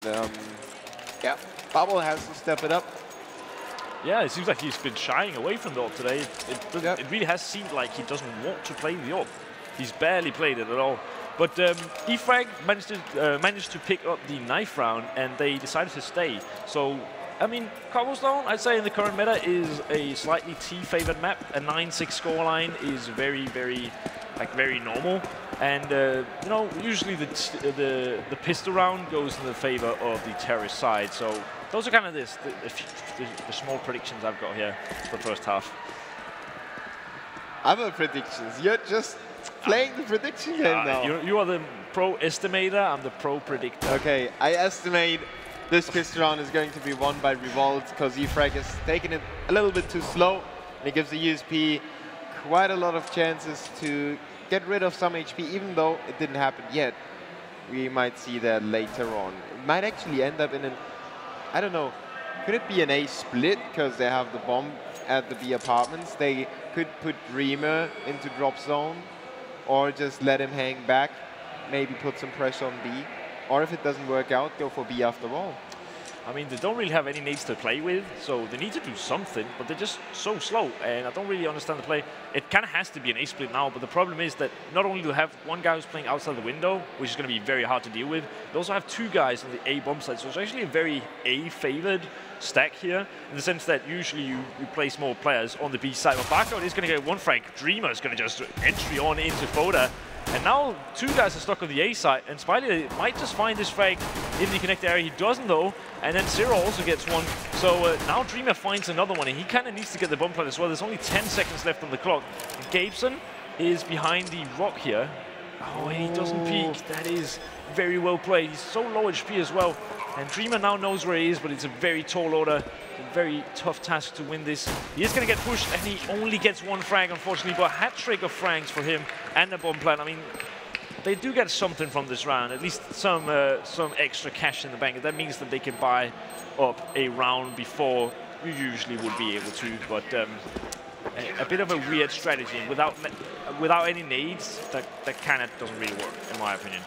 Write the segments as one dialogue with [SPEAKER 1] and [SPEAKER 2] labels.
[SPEAKER 1] Yeah, Cbble has to step it up.
[SPEAKER 2] Yeah, it seems like he's been shying away from the AWP today. It really has seemed like he doesn't want to play the AWP. He's barely played it at all. But E-Frag managed to pick up the knife round, and they decided to stay. So, I mean, Cobblestone, I'd say in the current meta, is a slightly T-favored map. A 9-6 scoreline is very normal. And you know, usually the pistol round goes in the favor of the terrorist side. So those are kind of the small predictions I've got here for the first half.
[SPEAKER 1] Other predictions? You're just playing the prediction game now.
[SPEAKER 2] You are the pro estimator, I'm the pro predictor.
[SPEAKER 1] Okay, I estimate this pistol round is going to be won by Revolte because E-Frag has taken it a little bit too slow. And it gives the USP quite a lot of chances to get rid of some HP, even though it didn't happen yet. We might see that later on. It might actually end up in an, I don't know, could it be an A split because they have the bomb at the B apartments? They could put Dreamer into drop zone or just let him hang back, maybe put some pressure on B. Or if it doesn't work out, go for B after all.
[SPEAKER 2] I mean, they don't really have any nades to play with, so they need to do something, but they're just so slow, and I don't really understand the play. It kind of has to be an A-split now, but the problem is that not only do they have one guy who's playing outside the window, which is going to be very hard to deal with, they also have two guys on the A bomb side, so it's actually a very A-favored stack here, in the sense that usually you place more players on the B side. But Barcode is going to get one frag, Dreamer is going to just entry on into Foda, and now two guys are stuck on the A side, and Spidey might just find this frag in the connect area. He doesn't though, and then Zero also gets one. So now Dreamer finds another one, and he kind of needs to get the bomb plant as well. There's only 10 seconds left on the clock. And Gabeson is behind the rock here. Oh, and he doesn't peek. That is very well played. He's so low HP as well. And Dreamer now knows where he is, but it's a very tall order. A very tough task to win this. He is going to get pushed, and he only gets one frag, unfortunately, but a hat-trick of frags for him and the bomb plant. I mean, they do get something from this round, at least some extra cash in the bank. That means that they can buy up a round before you usually would be able to, but a bit of a weird strategy. Without any nades, that kind of doesn't really work, in my opinion.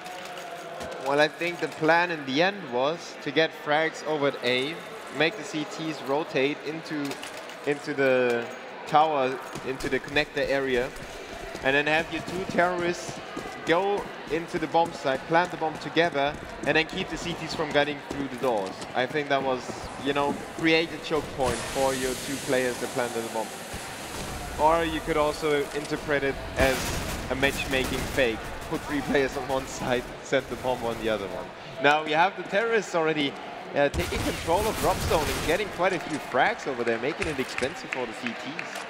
[SPEAKER 1] Well, I think the plan in the end was to get frags over at A, make the CTs rotate into the tower, into the connector area, and then have your two terrorists go into the bomb site, plant the bomb together, and then keep the CTs from getting through the doors. I think that was, you know, create a choke point for your two players that planted the bomb. Or you could also interpret it as a matchmaking fake. Put 3 players on one side, send the bomb on the other one. Now we have the terrorists already taking control of drop zone and getting quite a few frags over there, making it expensive for the CTs.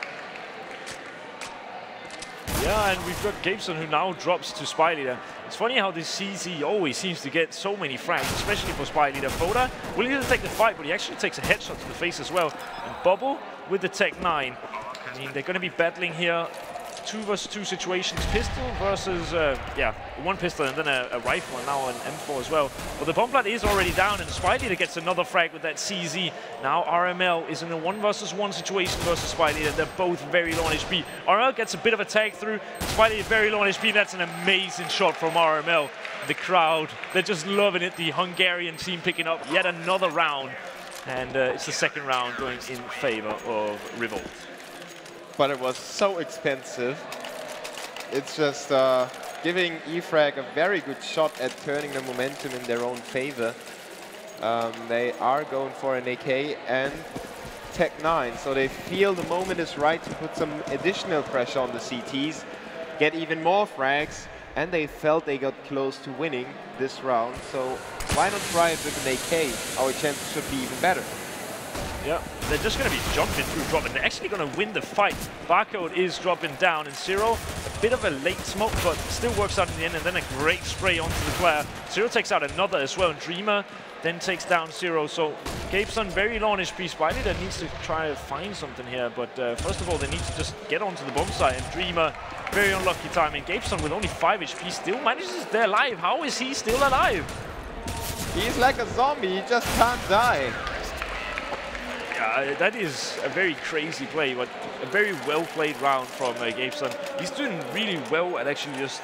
[SPEAKER 2] Yeah, and we've got Gabeson who now drops to Spy Leader. It's funny how this CZ always seems to get so many frags, especially for Spy Leader. Foda will either take the fight, but he actually takes a headshot to the face as well. And Bubble with the Tech 9. I mean, they're going to be battling here. 2 versus 2 situations, pistol versus, yeah, one pistol and then a rifle, and now an M4 as well. But the bomb plant is already down, and Spy Leader gets another frag with that CZ. Now RML is in a 1 versus 1 situation versus Spy Leader. They're both very low on HP. RML gets a bit of a tag through. Spy Leader very low on HP. That's an amazing shot from RML. The crowd, they're just loving it. The Hungarian team picking up yet another round. And it's the second round going in favor of Revolte.
[SPEAKER 1] But it was so expensive. It's just giving E-Frag a very good shot at turning the momentum in their own favor. They are going for an AK and Tech 9, so they feel the moment is right to put some additional pressure on the CTs, get even more frags, and they felt they got close to winning this round. So why not try it with an AK? Our chances should be even better.
[SPEAKER 2] Yeah, they're just going to be jumping through drop, and they're actually going to win the fight. Barcode is dropping down, and Zero, a bit of a late smoke, but still works out in the end, and then a great spray onto the player. Zero takes out another as well, and Dreamer then takes down Zero. So Gabeson very low on HP. Spy Leader needs to try to find something here, but first of all, they need to just get onto the bomb site, and Dreamer, very unlucky timing. Gabeson with only 5 HP still manages to stay alive. How is he still alive?
[SPEAKER 1] He's like a zombie, he just can't die.
[SPEAKER 2] That is a very crazy play, but a very well-played round from Gabeson. He's doing really well at actually just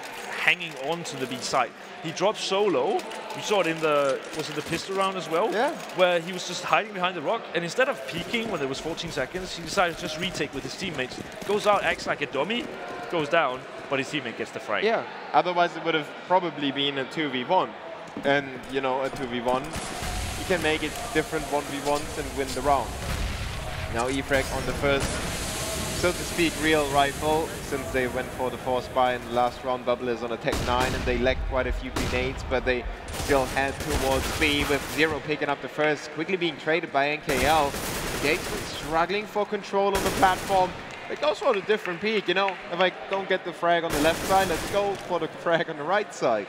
[SPEAKER 2] hanging on to the B site. He dropped so low. You saw it in the, was it the pistol round as well?
[SPEAKER 1] Yeah.
[SPEAKER 2] Where he was just hiding behind the rock, and instead of peeking when there was 14 seconds, he decided to just retake with his teammates. Goes out, acts like a dummy, goes down, but his teammate gets the frag.
[SPEAKER 1] Yeah, otherwise it would have probably been a 2v1. And, you know, a 2v1, you can make it different 1v1s and win the round. Now E-Frag on the first, so to speak, real rifle, since they went for the force buy in the last round. Bubble is on a Tech 9, and they lacked quite a few grenades, but they still head towards B with Zero picking up the first, quickly being traded by NKL. Gatesman struggling for control on the platform. It goes for the different peak, you know. If I don't get the frag on the left side, let's go for the frag on the right side.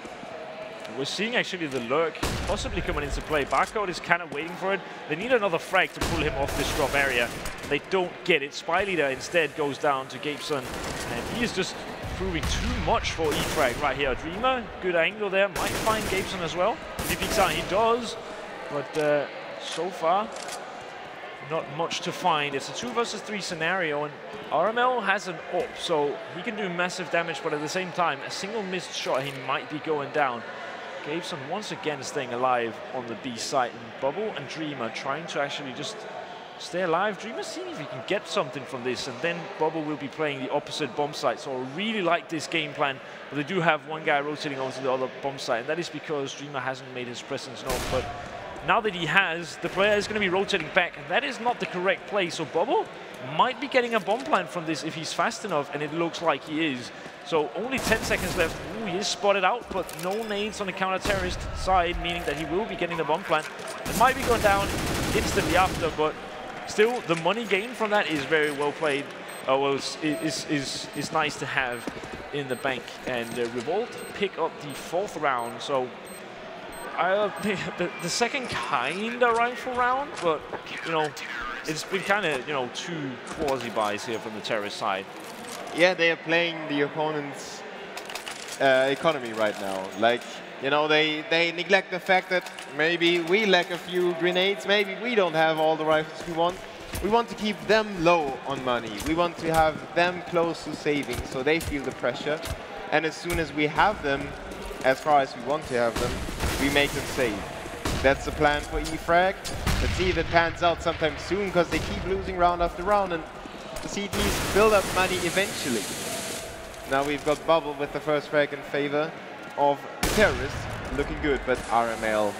[SPEAKER 2] We're seeing actually the lurk possibly coming into play. Barcode is kind of waiting for it. They need another frag to pull him off this drop area. They don't get it. Spy Leader instead goes down to Gabeson, and he is just proving too much for E-Frag right here. Dreamer, good angle there, might find Gabeson as well. If he peeks out, he does, but so far, not much to find. It's a 2 versus 3 scenario, and RML has an op, so he can do massive damage, but at the same time, a single missed shot, he might be going down. Gabeson once again staying alive on the B site, and Bubble and Dreamer trying to actually just stay alive. Dreamer seeing if he can get something from this, and then Bubble will be playing the opposite bomb site. So I really like this game plan, but they do have one guy rotating onto the other bomb site, and that is because Dreamer hasn't made his presence known. But now that he has, the player is going to be rotating back, and that is not the correct play. So Bubble might be getting a bomb plant from this if he's fast enough, and it looks like he is. So only 10 seconds left. Ooh, he is spotted out, but no nades on the counter-terrorist side, meaning that he will be getting the bomb plant. It might be going down instantly after, but still, the money gained from that is very well played. Well, is nice to have in the bank. And Revolte pick up the 4th round. So the second kind of rifle round, but you know, it's been kind of, you know, 2 quasi-buys here from the terrorist side.
[SPEAKER 1] Yeah, they are playing the opponent's economy right now. Like, you know, they neglect the fact that maybe we lack a few grenades, maybe we don't have all the rifles we want. We want to keep them low on money. We want to have them close to saving, so they feel the pressure. And as soon as we have them, as far as we want to have them, we make them save. That's the plan for E-Frag. Let's see if it pans out sometime soon, because they keep losing round after round, and the CTs build up money eventually. Now we've got Bubble with the first frag in favor of the terrorists. Looking good, but RML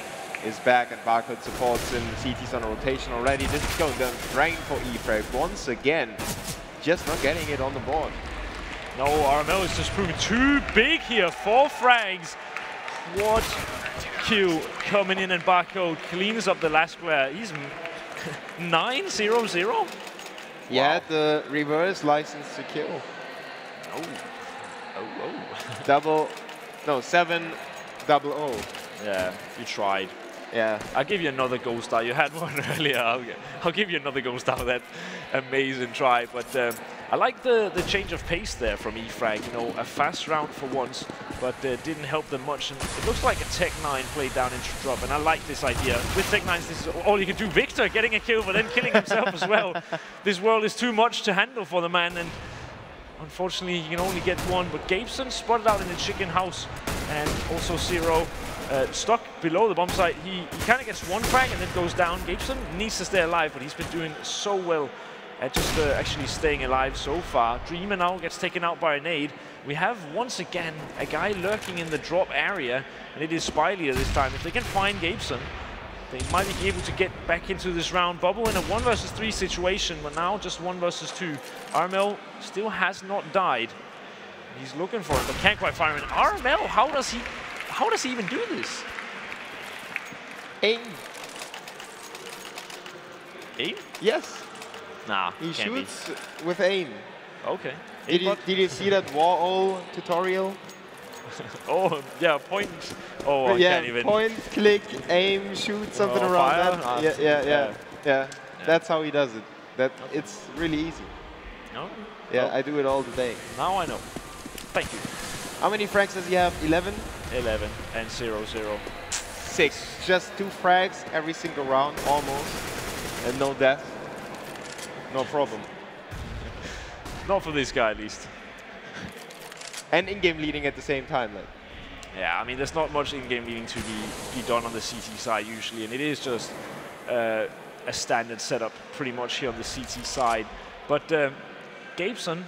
[SPEAKER 1] is back, and Barcode supports him. CT's on a rotation already. This is going down drain for E-Frag once again. Just not getting it on the board.
[SPEAKER 2] No, RML is just proving too big here. 4 frags. Quad Q coming in, and Barcode cleans up the last player. He's 9-0-0.
[SPEAKER 1] Yeah,
[SPEAKER 2] wow.
[SPEAKER 1] The reverse license to kill.
[SPEAKER 2] Oh.
[SPEAKER 1] 7-0-0.
[SPEAKER 2] Yeah, you tried.
[SPEAKER 1] Yeah.
[SPEAKER 2] I'll give you another gold star. You had one earlier. I'll give you another gold star. That amazing try. But I like the change of pace there from E-Frag. You know, a fast round for once, but didn't help them much. And it looks like a Tech 9 played down into drop. And I like this idea. With Tech 9s, this is all you can do. Victor getting a kill, but then killing himself as well. This world is too much to handle for the man. And unfortunately, he can only get one. But Gabeson spotted out in the chicken house. And also Zero stuck below the bomb site. He kind of gets one frag and then goes down. Gabeson needs to stay alive, but he's been doing so well at just actually staying alive so far. Dreamer now gets taken out by a nade. We have once again a guy lurking in the drop area, and it is Spy Leader this time. If they can find Gabeson, they might be able to get back into this round. Bubble in a 1 versus 3 situation, but now just 1 versus 2. RML still has not died. He's looking for it, but can't quite fire him. RML, how does he even do this?
[SPEAKER 1] Aim.
[SPEAKER 2] Aim?
[SPEAKER 1] Yes.
[SPEAKER 2] Nah,
[SPEAKER 1] he
[SPEAKER 2] can't
[SPEAKER 1] shoots with aim.
[SPEAKER 2] Okay.
[SPEAKER 1] Did you see that Warhol tutorial?
[SPEAKER 2] Oh, yeah, point. Oh, I can't even.
[SPEAKER 1] Point, click, aim, shoot, something around
[SPEAKER 2] fire?
[SPEAKER 1] that. Yeah. That's how he does it. It's really easy.
[SPEAKER 2] No?
[SPEAKER 1] Yeah,
[SPEAKER 2] Oh.
[SPEAKER 1] I do it all the day.
[SPEAKER 2] Now I know. Thank you.
[SPEAKER 1] How many frags does he have? 11?
[SPEAKER 2] 11 and 0-0.
[SPEAKER 1] 6. Just 2 frags every single round, almost. And no death. No problem.
[SPEAKER 2] Not for this guy, at least.
[SPEAKER 1] And in-game leading at the same time. Like.
[SPEAKER 2] Yeah, I mean, there's not much in-game leading to be done on the CT side usually, and it is just a standard setup pretty much here on the CT side. But Gabeson,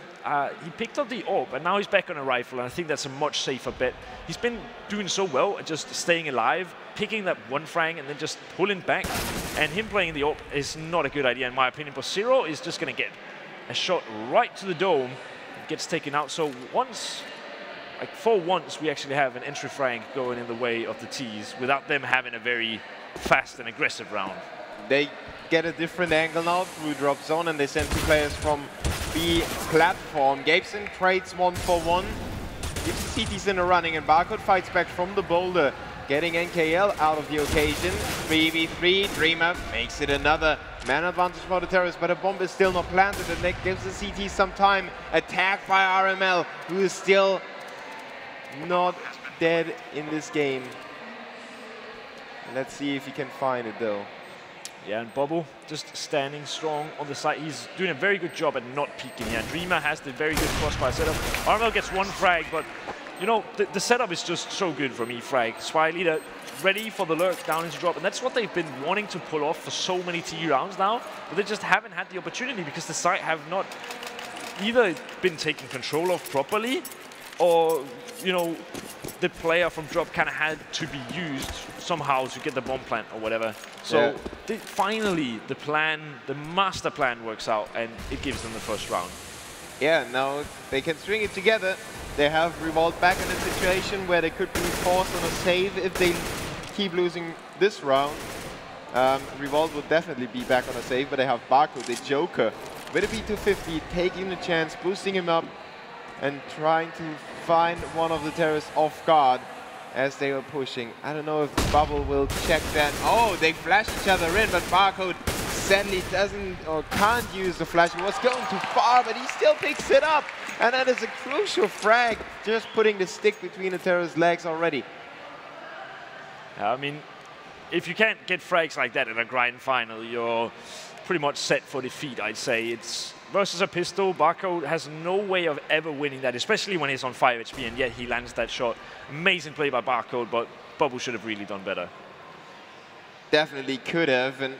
[SPEAKER 2] he picked up the AWP, and now he's back on a rifle, and I think that's a much safer bet. He's been doing so well at just staying alive, picking that one frag, and then just pulling back. And him playing the AWP is not a good idea, in my opinion. But Zero is just going to get a shot right to the dome. It gets taken out. So once, like for once, we actually have an entry frag going in the way of the T's without them having a very fast and aggressive round.
[SPEAKER 1] They get a different angle now through drop zone, and they send 2 players from B platform. Gabeson trades 1-for-1, gives the CTs in a running, and Barcode fights back from the boulder, getting NKL out of the occasion. 3v3, Dreamer makes it another man advantage for the terrorists, but a bomb is still not planted, and that gives the CT some time. Attacked by RML, who is still not dead in this game. Let's see if he can find it though.
[SPEAKER 2] Yeah, and Bubble just standing strong on the side. He's doing a very good job at not peeking here. Dreamer has the very good crossfire setup. RML gets 1 frag, but you know, the setup is just so good from E-Frag. Spy Leader ready for the lurk down into drop, and that's what they've been wanting to pull off for so many TE rounds now, but they just haven't had the opportunity because the site have not either been taken control of properly, or, you know, the player from drop kind of had to be used somehow to get the bomb plant or whatever. So finally, the plan, the master plan works out, and it gives them the first round.
[SPEAKER 1] Yeah, now they can string it together. They have Revolte back in a situation where they could be forced on a save if they keep losing this round. Revolte would definitely be back on a save, but they have Barcode, the Joker, with a B250, taking the chance, boosting him up, and trying to find one of the terrorists off guard as they were pushing. I don't know if the bubble will check that. Oh, they flash each other in, but Barcode sadly doesn't or can't use the flash. He was going too far, but he still picks it up. And that is a crucial frag, just putting the stick between the terrorist's legs already.
[SPEAKER 2] I mean, if you can't get frags like that in a grind final, you're pretty much set for defeat, I'd say. It's versus a pistol. Barcode has no way of ever winning that, especially when he's on 5 HP, and yet he lands that shot. Amazing play by Barcode, but Bubble should have really done better.
[SPEAKER 1] Definitely could have, and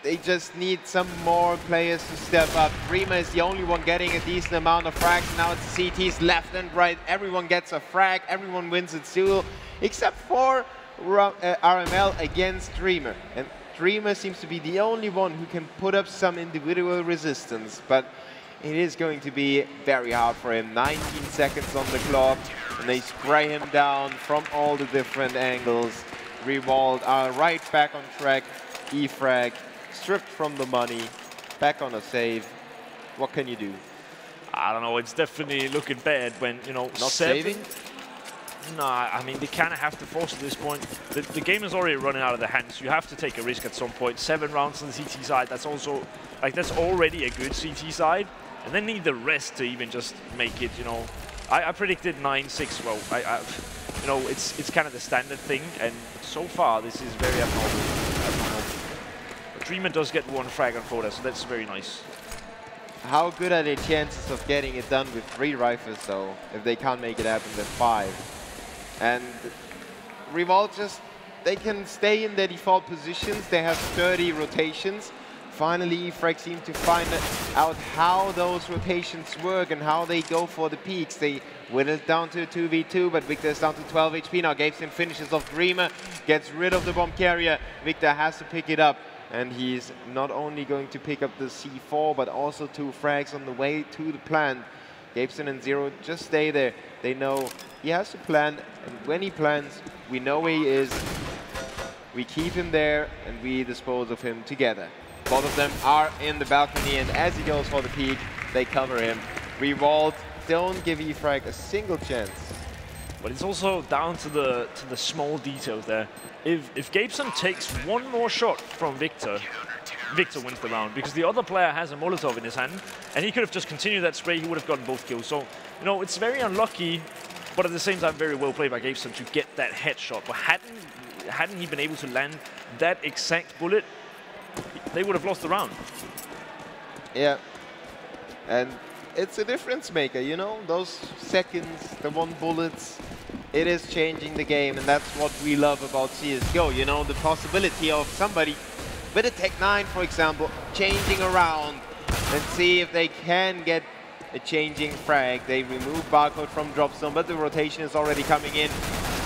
[SPEAKER 1] they just need some more players to step up. Dreamer is the only one getting a decent amount of frags. Now it's CT's left and right. Everyone gets a frag. Everyone wins its duel, except for RML against Dreamer. And Dreamer seems to be the only one who can put up some individual resistance, but it is going to be very hard for him. 19 seconds on the clock, and they spray him down from all the different angles. Revolte are right back on track. E-Frag stripped from the money, back on a save. What can you do?
[SPEAKER 2] I don't know, it's definitely looking bad when, you know,
[SPEAKER 1] not saving?
[SPEAKER 2] Nah, I mean, they kind of have to force at this point. The game is already running out of their hands. You have to take a risk at some point. 7 rounds on the CT side, that's also, like, that's already a good CT side. And they need the rest to even just make it, you know. I predicted 9-6. Well, you know, it's kind of the standard thing, and so far this is very abnormal. But Dreamer does get 1 frag on Foda, so that's very nice.
[SPEAKER 1] How good are the chances of getting it done with 3 rifles, though, if they can't make it happen with 5? And Revolte just, they can stay in their default positions. They have 30 rotations. Finally, E-Frag seem to find out how those rotations work and how they go for the peaks. They whittle it down to a 2v2, but Victor is down to 12 HP. Now Gabeson finishes off Dreamer, gets rid of the bomb carrier. Victor has to pick it up, and he's not only going to pick up the C4, but also 2 frags on the way to the plant. Gabeson and Zero just stay there. They know he has to plan, and when he plans, we know where he is. We keep him there, and we dispose of him together. Both of them are in the balcony, and as he goes for the peak, they cover him. Revolte don't give E-Frag a single chance.
[SPEAKER 2] But it's also down to the small details there. If Gabeson takes 1 more shot from Victor, Victor wins the round, because the other player has a Molotov in his hand, and he could have just continued that spray. He would have gotten both kills. So, you know, it's very unlucky, but at the same time, very well played by Gabeson to get that headshot. But hadn't he been able to land that exact bullet, they would have lost the round.
[SPEAKER 1] Yeah, and it's a difference maker, you know, those seconds, the 1 bullets, It is changing the game, and that's what we love about CSGO. You know, the possibility of somebody with a Tech 9, for example, changing around and see if they can get a changing frag. They remove Barcode from drop zone, but the rotation is already coming in.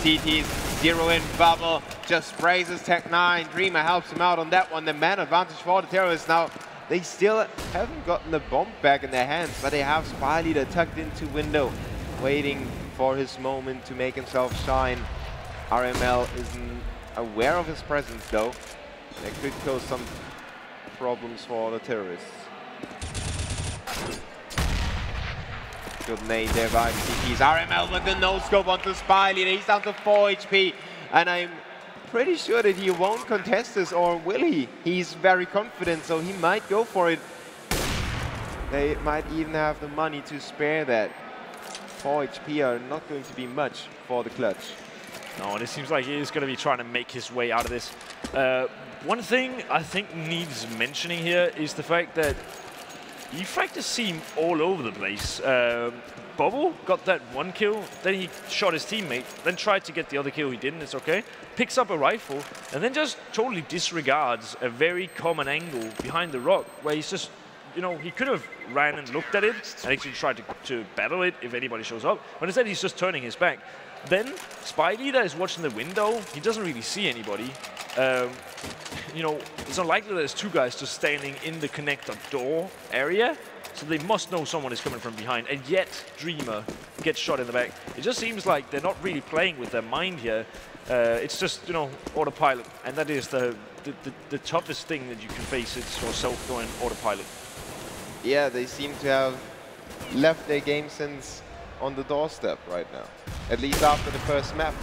[SPEAKER 1] CT's zero in bubble, just sprays his Tech 9. Dreamer helps him out on that one. The man advantage for the terrorists now. They still haven't gotten the bomb back in their hands, but they have Spy Leader tucked into window, waiting for his moment to make himself shine. RML isn't aware of his presence though. That could cause some problems for the terrorists. Good nade there by the CTs. RML with the no-scope onto Spy Leader. He's down to 4 HP. And I'm pretty sure that he won't contest this, or will he? He's very confident, so he might go for it. They might even have the money to spare that. 4 HP are not going to be much for the clutch.
[SPEAKER 2] No, and it seems like he is going to be trying to make his way out of this. One thing I think needs mentioning here is the fact that E-Frag just seemed all over the place. Bubble got that one kill, then he shot his teammate, then tried to get the other kill, he didn't, it's okay. Picks up a rifle, and then just totally disregards a very common angle behind the rock, where he's just, you know, he could have ran and looked at it, and actually tried to battle it if anybody shows up, but instead he's just turning his back. Then Spy Leader is watching the window, he doesn't really see anybody. You know, it's unlikely there's two guys just standing in the connector door area, so they must know someone is coming from behind, and yet Dreamer gets shot in the back. It just seems like they're not really playing with their mind here. It's just, you know, autopilot, and that is the toughest thing that you can face. It's yourself going autopilot.
[SPEAKER 1] Yeah, they seem to have left their game sense on the doorstep right now, at least after the first map.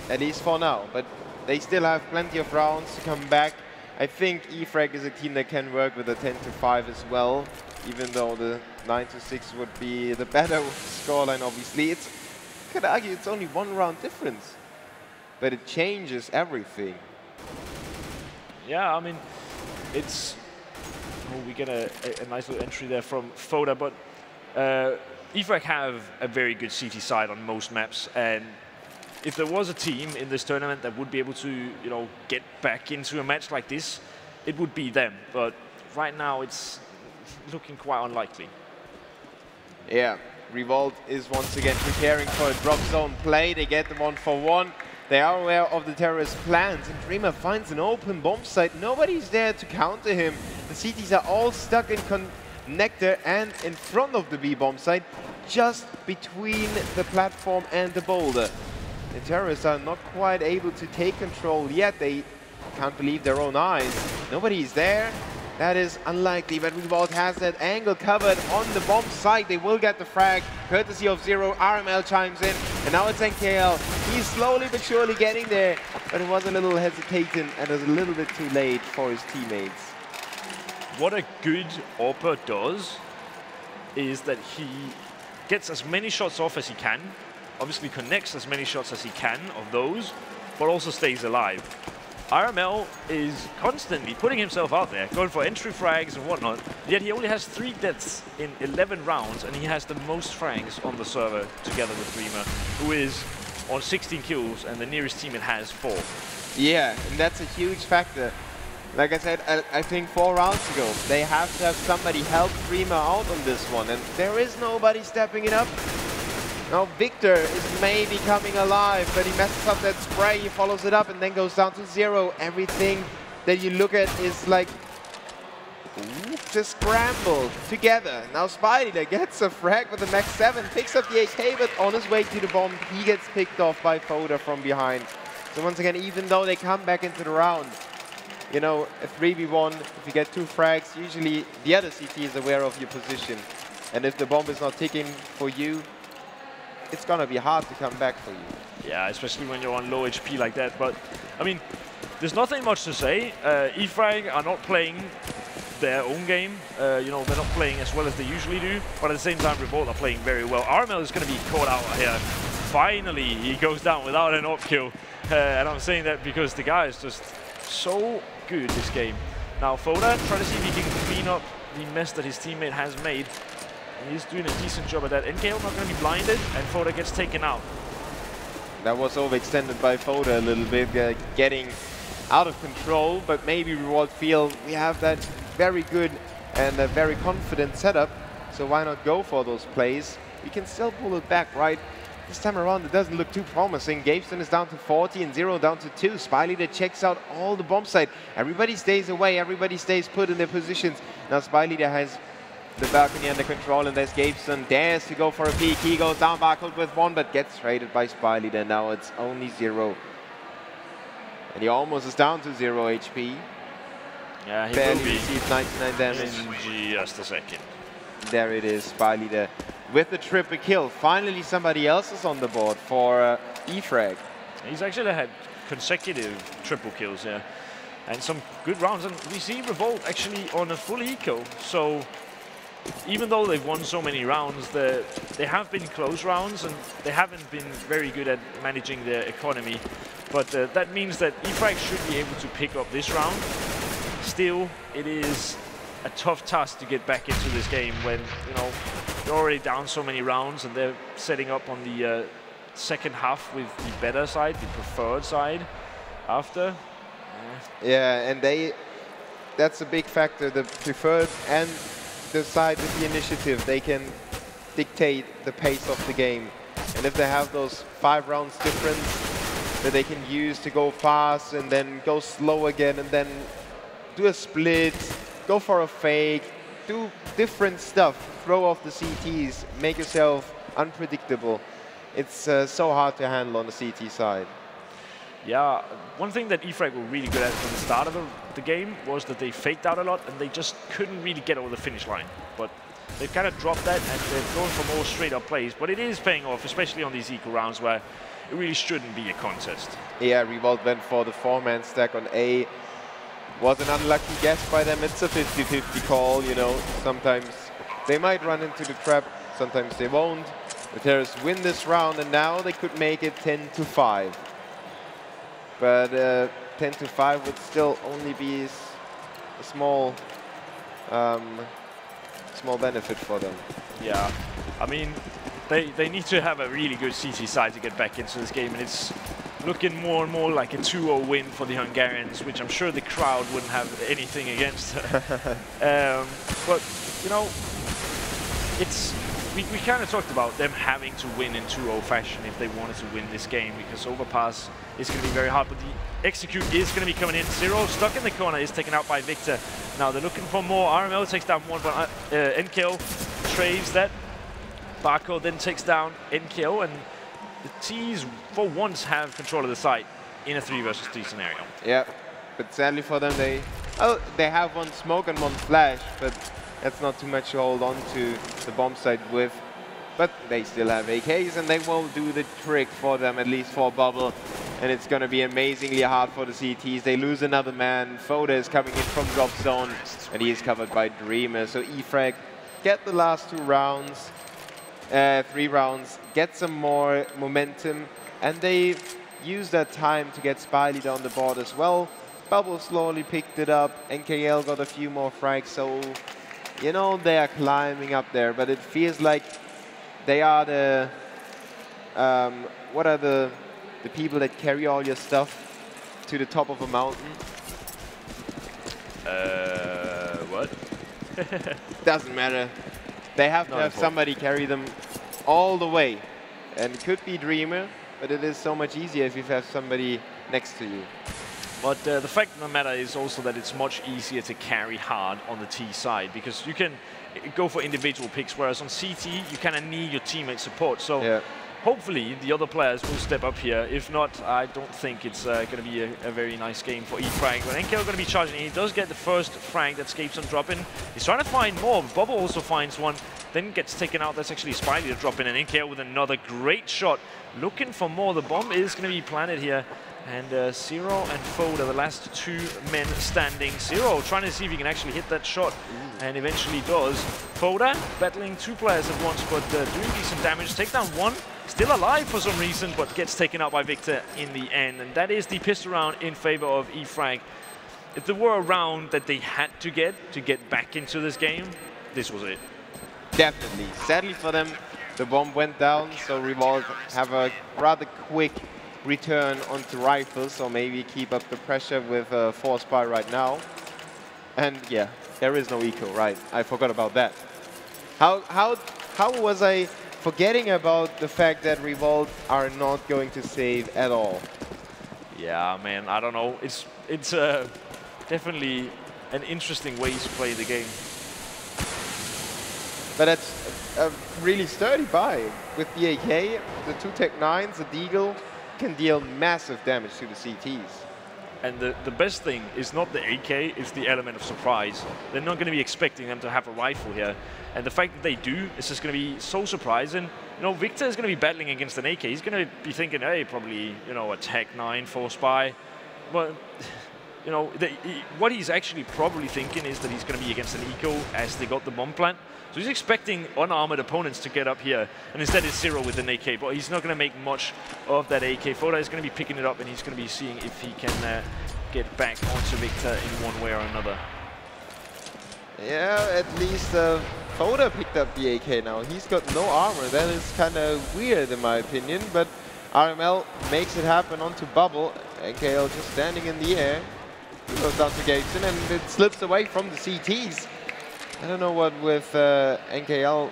[SPEAKER 1] At least for now, but they still have plenty of rounds to come back. I think E-Frag is a team that can work with a 10-5 as well, even though the 9-6 would be the better scoreline, obviously. You could argue it's only 1 round difference, but it changes everything.
[SPEAKER 2] Yeah, I mean, it's... Oh, we get a nice little entry there from Foda, but E-Frag have a very good CT side on most maps, and if there was a team in this tournament that would be able to, you know, get back into a match like this, it would be them. But right now, it's looking quite unlikely.
[SPEAKER 1] Yeah, Revolte is once again preparing for a drop zone play. They get the 1-for-1. They are aware of the terrorist plans, and Dreamer finds an open bomb site. Nobody's there to counter him. The CTs are all stuck in connector and in front of the B bomb site, just between the platform and the boulder. The terrorists are not quite able to take control yet. They can't believe their own eyes. Nobody's there. That is unlikely, but Revolte has that angle covered on the bomb site. They will get the frag, courtesy of Zero. RML chimes in, and now it's NKL. He's slowly but surely getting there, but it was a little hesitating and it was a little bit too late for his teammates.
[SPEAKER 2] What a good AWPer does is that he gets as many shots off as he can, obviously connects as many shots as he can of those, but also stays alive. RML is constantly putting himself out there, going for entry frags and whatnot, yet he only has 3 deaths in 11 rounds, and he has the most frags on the server together with Dreamer, who is on 16 kills, and the nearest team it has 4.
[SPEAKER 1] Yeah, and that's a huge factor. Like I said, I think 4 rounds ago, they have to have somebody help Dreamer out on this one, and there is nobody stepping it up. Now Victor is maybe coming alive, but he messes up that spray, he follows it up and then goes down to 0. Everything that you look at is like just scrambled together. Now Spy Leader gets a frag with the max 7, picks up the AK, but on his way to the bomb, he gets picked off by Foda from behind. So once again, even though they come back into the round, you know, a 3v1, if you get 2 frags, usually the other CT is aware of your position. And if the bomb is not ticking for you, it's gonna be hard to come back for you.
[SPEAKER 2] Yeah, especially when you're on low HP like that. But, I mean, there's nothing much to say. E-Frag are not playing their own game. You know, they're not playing as well as they usually do. But at the same time, Revolte are playing very well. RML is going to be caught out here. Finally, he goes down without an op kill. And I'm saying that because the guy is just so good this game. Now, Foda, try to see if he can clean up the mess that his teammate has made. He's doing a decent job at that. NKL not going to be blinded, and Foda gets taken out.
[SPEAKER 1] That was overextended by Foda a little bit, getting out of control, but maybe Revolte feel we have that very good and a very confident setup, so why not go for those plays? We can still pull it back, right? This time around, it doesn't look too promising. Gaveston is down to 40 and Zero down to 2. Spyleader checks out all the bomb site. Everybody stays away, everybody stays put in their positions. Now Spyleader has the balcony under control, and there's Gaveston, dares to go for a peek. He goes down Barcode with 1, but gets traded by Spyleader. Now it's only 0. And he almost is down to 0 HP.
[SPEAKER 2] Yeah, he
[SPEAKER 1] barely
[SPEAKER 2] will be
[SPEAKER 1] received 99 damage.
[SPEAKER 2] in just a second.
[SPEAKER 1] There it is, Spyleader with the triple kill. Finally somebody else is on the board for E-Frag.
[SPEAKER 2] He's actually had consecutive triple kills here. And some good rounds. And we see Revolt actually on a full eco. So even though they've won so many rounds, they have been close rounds and they haven't been very good at managing their economy. But that means that E-Frag should be able to pick up this round. Still, it is a tough task to get back into this game when, you know, they're already down so many rounds and they're setting up on the second half with the better side, the preferred side after.
[SPEAKER 1] Yeah, and that's a big factor, the preferred and the side with the initiative. They can dictate the pace of the game. And if they have those 5 rounds difference that they can use to go fast and then go slow again and then do a split, go for a fake, do different stuff, throw off the CTs, make yourself unpredictable. It's so hard to handle on the CT side.
[SPEAKER 2] Yeah, one thing that E-Frag were really good at from the start of the game was that they faked out a lot and they just couldn't really get over the finish line. But they've kind of dropped that and they're going for more straight up plays. But it is paying off, especially on these eco rounds where it really shouldn't be a contest.
[SPEAKER 1] Yeah, Revolt went for the 4-man stack on A. Was an unlucky guess by them. It's a 50-50 call, you know. Sometimes they might run into the trap, sometimes they won't. The Terrors win this round and now they could make it 10-5. But 10-5 would still only be a small benefit for them.
[SPEAKER 2] Yeah, I mean, they need to have a really good CT side to get back into this game, and it's looking more and more like a 2-0 win for the Hungarians, which I'm sure the crowd wouldn't have anything against. But, you know, we kind of talked about them having to win in 2-0 fashion if they wanted to win this game, because overpass is going to be very hard, but the execute is going to be coming in. Zero stuck in the corner is taken out by Victor. Now they're looking for more. RML takes down one, but NKO trades that. Barcode then takes down NKO, and the T's for once have control of the site in a 3 versus 3 scenario.
[SPEAKER 1] Yeah, but sadly for them, they have one smoke and one flash, but that's not too much to hold on to the bomb site with. But they still have AKs and they will do the trick for them, at least for Bubble. And it's going to be amazingly hard for the CTs. They lose another man. Foda is coming in from drop zone and he is covered by Dreamer. So E-Frag get the last 2 rounds, 3 rounds, get some more momentum, and they use that time to get Spyleader on the board as well. Bubble slowly picked it up. NKL got a few more frags, so you know they are climbing up there, but it feels like they are the what are the people that carry all your stuff to the top of a mountain?
[SPEAKER 2] What?
[SPEAKER 1] Doesn't matter. They have to have somebody carry them all the way. And it could be Dreamer, but it is so much easier if you have somebody next to you.
[SPEAKER 2] But the fact of the matter is also that it's much easier to carry hard on the T side, because you can go for individual picks, whereas on CT, you kind of need your teammate support. So hopefully the other players will step up here. If not, I don't think it's going to be a very nice game for E-Frag. But NKL going to be charging. He does get the first frag that escapes on dropping. He's trying to find more. Bubble also finds one, then gets taken out. That's actually Spyleader dropping, and NKL with another great shot. Looking for more. The bomb is going to be planted here. And Zero and Foda, the last 2 men standing. Zero trying to see if he can actually hit that shot, and eventually does. Foda battling 2 players at once, but doing decent damage. Take down 1, still alive for some reason, but gets taken out by Victor in the end. And that is the pistol round in favor of E-Frag. If there were a round that they had to get back into this game, this was it.
[SPEAKER 1] Definitely. Sadly for them, The bomb went down, so Revolte have a rather quick return onto rifles, so maybe keep up the pressure with Force Spy right now. And yeah, there is no eco, right? I forgot about that. How was I forgetting about the fact that Revolte are not going to save at all?
[SPEAKER 2] Yeah, man, I don't know. It's definitely an interesting way to play the game.
[SPEAKER 1] But that's a really sturdy buy. With the AK, the 2 Tech 9s, the Deagle can deal massive damage to the CTs.
[SPEAKER 2] And the best thing is not the AK, it's the element of surprise. They're not going to be expecting them to have a rifle here. And the fact that they do is just going to be so surprising. You know, Victor is going to be battling against an AK. He's going to be thinking, hey, probably, you know, a Tech 9 Force Spy. But, you know, what he's actually probably thinking is that he's going to be against an eco as they got the bomb plant. So he's expecting unarmored opponents to get up here, and instead it's Zero with an AK, but he's not going to make much of that AK. Foda is going to be picking it up, and he's going to be seeing if he can get back onto Victor in one way or another.
[SPEAKER 1] Yeah, at least Foda picked up the AK now. He's got no armor. That is kind of weird in my opinion, but RML makes it happen onto Bubble. NKL just standing in the air. He goes down to Gabeson, and it slips away from the CTs. I don't know what with NKL.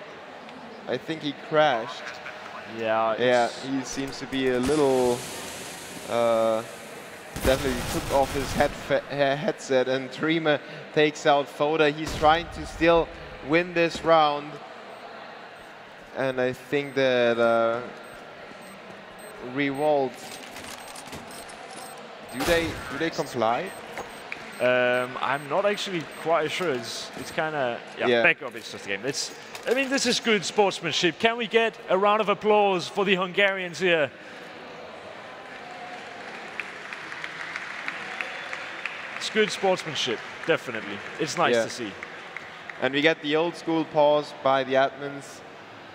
[SPEAKER 1] I think he crashed.
[SPEAKER 2] Yeah.
[SPEAKER 1] Yeah, he seems to be a little. Definitely took off his headset, and Dreamer takes out Foda. He's trying to still win this round, and I think that Revolte. Do they comply?
[SPEAKER 2] I'm not actually quite sure. It's kind of back up. It's just a game. I mean, this is good sportsmanship. Can we get a round of applause for the Hungarians here? It's good sportsmanship, definitely. It's nice to see.
[SPEAKER 1] And we get the old school pause by the admins,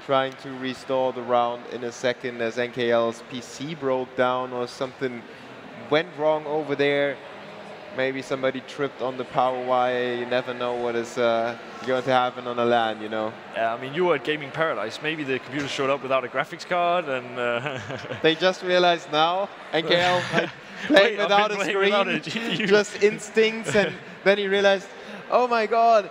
[SPEAKER 1] trying to restore the round in a second as NKL's PC broke down or something went wrong over there. Maybe somebody tripped on the power wire. You never know what is going to happen on a LAN, you know.
[SPEAKER 2] Yeah, I mean, you were at Gaming Paradise. Maybe the computer showed up without a graphics card, and
[SPEAKER 1] they just realized now NKL like, playing without a screen, just instincts, and then he realized, oh my god,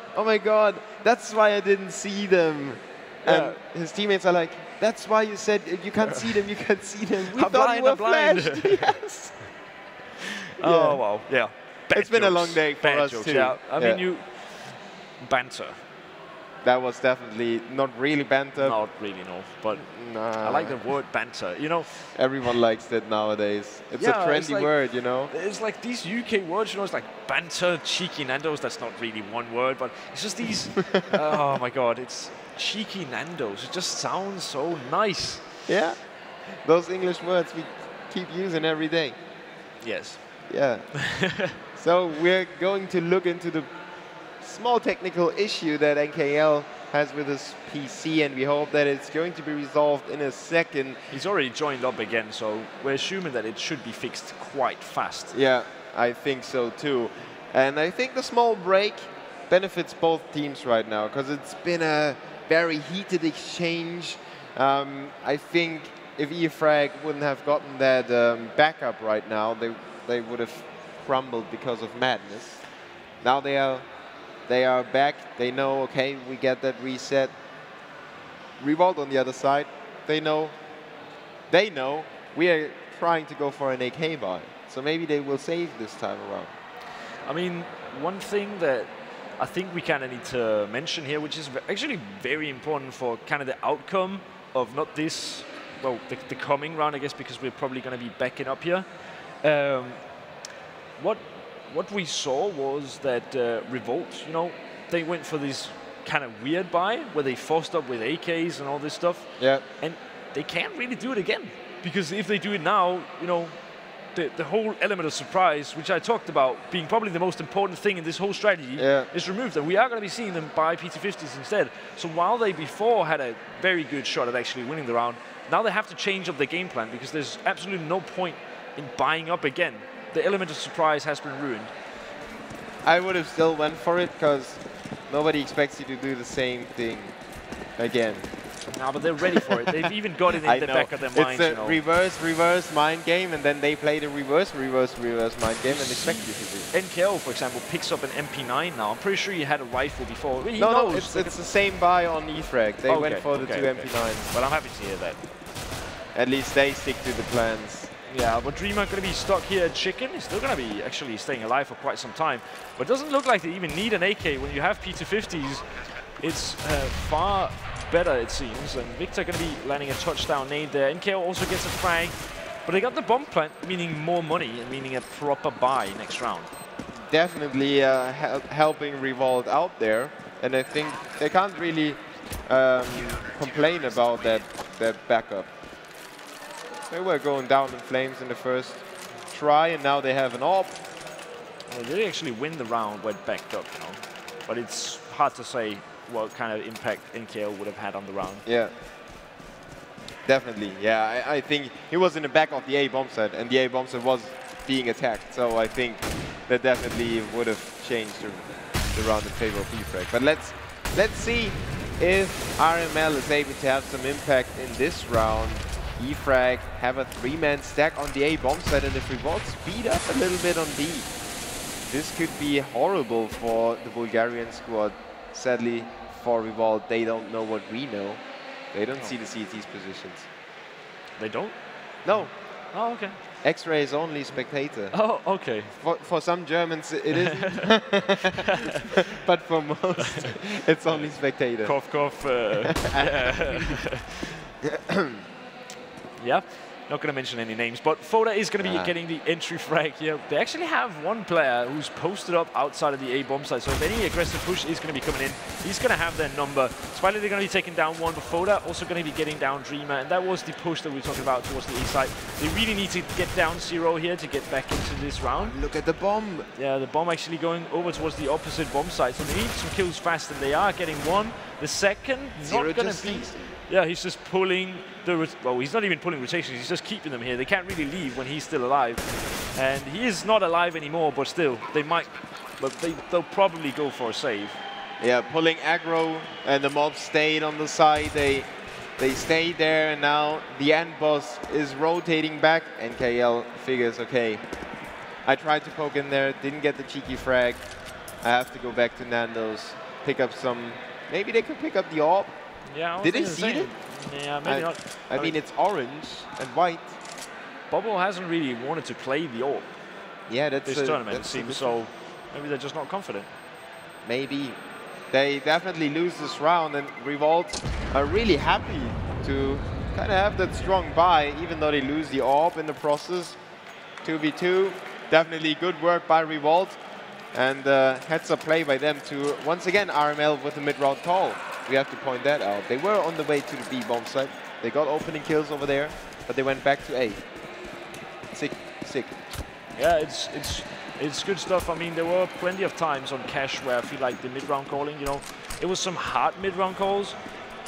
[SPEAKER 1] that's why I didn't see them. And his teammates are like, that's why you said you can't see them, you can't see them. We thought you were flashed. Yes.
[SPEAKER 2] Oh wow, yeah.
[SPEAKER 1] It's been a long day for us too.
[SPEAKER 2] Yeah, I mean, you banter.
[SPEAKER 1] That was definitely not really banter.
[SPEAKER 2] Not really, no. But I like the word banter. You know,
[SPEAKER 1] everyone likes that nowadays. It's a trendy word, you know.
[SPEAKER 2] It's like these UK words, you know. It's like banter, cheeky Nando's. That's not really one word, but it's just these. Oh my God, it's cheeky Nando's. It just sounds so nice.
[SPEAKER 1] Yeah, those English words we keep using every day.
[SPEAKER 2] Yes.
[SPEAKER 1] Yeah. So we're going to look into the small technical issue that NKL has with his PC, and we hope that it's going to be resolved in a second.
[SPEAKER 2] He's already joined up again, so we're assuming that it should be fixed quite fast.
[SPEAKER 1] Yeah, I think so too. And I think the small break benefits both teams right now, because it's been a very heated exchange. I think if E-Frag wouldn't have gotten that backup right now, they would have crumbled because of madness. Now they are back. They know, okay, we get that reset. Revolte on the other side, they know we are trying to go for an AK buy. So maybe they will save this time around.
[SPEAKER 2] I mean, one thing that I think we kind of need to mention here, which is actually very important for kind of the outcome of not this, well, the coming round, I guess, because we're probably going to be backing up here. What we saw was that Revolte, you know, they went for this kind of weird buy where they forced up with AKs and all this stuff.
[SPEAKER 1] Yeah.
[SPEAKER 2] And they can't really do it again, because if they do it now, you know, the whole element of surprise, which I talked about being probably the most important thing in this whole strategy, is removed. And we are going to be seeing them buy PT50s instead. So while they before had a very good shot at actually winning the round, now they have to change up their game plan, because there's absolutely no point in buying up again. The element of surprise has been ruined.
[SPEAKER 1] I would have still went for it, because nobody expects you to do the same thing again.
[SPEAKER 2] No, but they're ready for it. They've even got it in the back of their minds.
[SPEAKER 1] It's a reverse mind game, and then they play the reverse mind game and expect you to do.
[SPEAKER 2] NKO, for example, picks up an MP9 now. I'm pretty sure he had a rifle before.
[SPEAKER 1] No, it's the same buy on E-Frag. They went for the two MP9s.
[SPEAKER 2] Well, I'm happy to hear that.
[SPEAKER 1] At least they stick to the plans.
[SPEAKER 2] Yeah, but Dreamer going to be stuck here at Chicken. He's still going to be actually staying alive for quite some time. But it doesn't look like they even need an AK. When you have P250s, it's far better, it seems. And Victor going to be landing a touchdown nade there. NKO also gets a frag. But they got the bomb plant, meaning more money and meaning a proper buy next round.
[SPEAKER 1] Definitely helping Revolte out there. And I think they can't really complain about that backup. They were going down in flames in the first try, and now they have an AWP.
[SPEAKER 2] Well, they did actually win the round when backed up, you know. But it's hard to say what kind of impact NKO would have had on the round.
[SPEAKER 1] Yeah, definitely. Yeah, I think he was in the back of the A bomb set, and the A bomb set was being attacked. So I think that definitely would have changed the round in favor of E-Frag. But let's see if RML is able to have some impact in this round. E-Frag have a 3-man stack on the A bomb site, and if Revolte speed up a little bit on B, this could be horrible for the Bulgarian squad. Sadly, for Revolte, they don't know what we know. They don't see the CT's positions.
[SPEAKER 2] They don't?
[SPEAKER 1] No.
[SPEAKER 2] Oh, okay.
[SPEAKER 1] X-ray is only spectator.
[SPEAKER 2] Oh, okay.
[SPEAKER 1] For some Germans, it isn't. But for most, it's only spectator.
[SPEAKER 2] Cough, cough. Yeah, not going to mention any names, but Foda is going to be getting the entry frag here. They actually have one player who's posted up outside of the A bomb site, so if any aggressive push is going to be coming in, he's going to have their number. Spiley, they're going to be taking down one, but Foda also going to be getting down Dreamer, and that was the push that we were talking about towards the A side. They really need to get down 0 here to get back into this round.
[SPEAKER 1] Look at the bomb. Yeah,
[SPEAKER 2] the bomb actually going over towards the opposite bomb site, so they need some kills fast, and they are getting one. The second, not going to be... Yeah, he's just pulling the... Well, he's not even pulling rotations, he's just keeping them here. They can't really leave when he's still alive. And he is not alive anymore, but still, they might... But they'll probably go for a save.
[SPEAKER 1] Yeah, pulling aggro, and the mob stayed on the side. They stayed there, and now the end boss is rotating back. And KL figures, okay, I tried to poke in there, didn't get the cheeky frag. I have to go back to Nando's, pick up some... Maybe they could pick up the AWP.
[SPEAKER 2] Yeah,
[SPEAKER 1] did they see it?
[SPEAKER 2] Yeah, maybe not.
[SPEAKER 1] I mean, it's orange and white.
[SPEAKER 2] Bubble hasn't really wanted to play the AWP.
[SPEAKER 1] Yeah, that's
[SPEAKER 2] this tournament, it seems. So maybe they're just not confident.
[SPEAKER 1] Maybe. They definitely lose this round, and Revolte are really happy to kind of have that strong buy, even though they lose the AWP in the process. 2v2, definitely good work by Revolte. And heads up play by them to, once again, RML with a mid-round call. We have to point that out. They were on the way to the B bomb site. They got opening kills over there, but they went back to A. Sick.
[SPEAKER 2] Yeah, it's good stuff. I mean, there were plenty of times on Cash where I feel like the mid-round calling, you know, it was some hard mid-round calls.